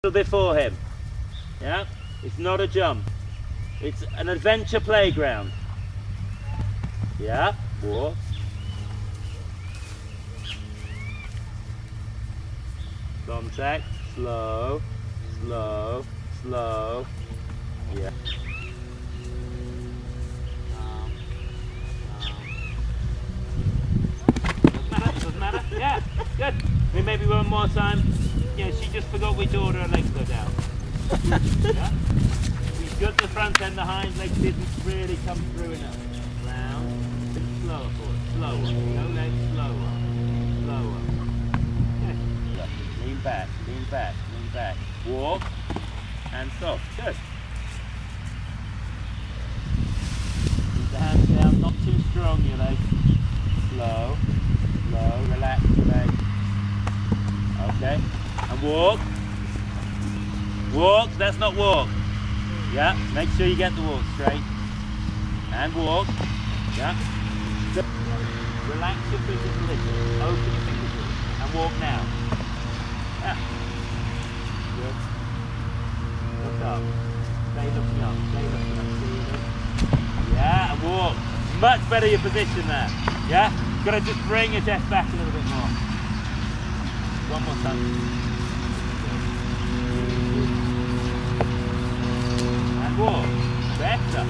before him. Yeah, it's not a jump. It's an adventure playground. Yeah, walk. Contact, slow, slow, slow. Yeah. Doesn't matter. Yeah, good. Maybe one more time. Yeah, she just forgot which order her legs go down. Yeah. We've got the front and the hind legs didn't really come through enough. Round, slower forward, slower. No legs, slower, slower. Yeah. Lean back, lean back, lean back. Walk and stop. Good. Keep the hands down, not too strong, your legs. Slow, slow, relax your legs. Okay, and walk. Walk, that's not walk. Yeah, make sure you get the walk straight. And walk. Yeah. Relax your fingers a little. Open your fingers a little. And walk now. Yeah. Good. Look up. Stay looking up. Stay looking up. See you. Yeah, and walk. Much better your position there. Yeah? Gotta just bring your chest back a little bit more. One more time. And walk. Better.